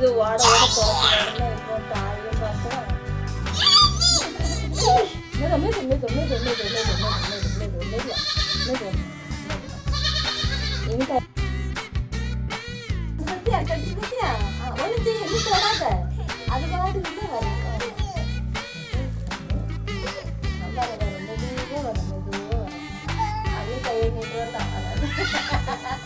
இது ஓட ஓட போகிறோம் இப்போ தாயும் பார்த்தோம் அது பாட்டுக்கு வரும் அதே கையை நீட்டு வரலாம்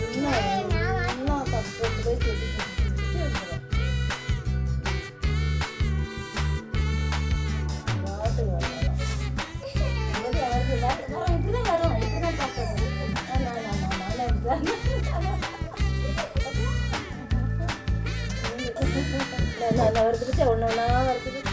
சும்மா இருக்கணும் பாட்டு நான் வருது ஒன்று ஒன்றா வருது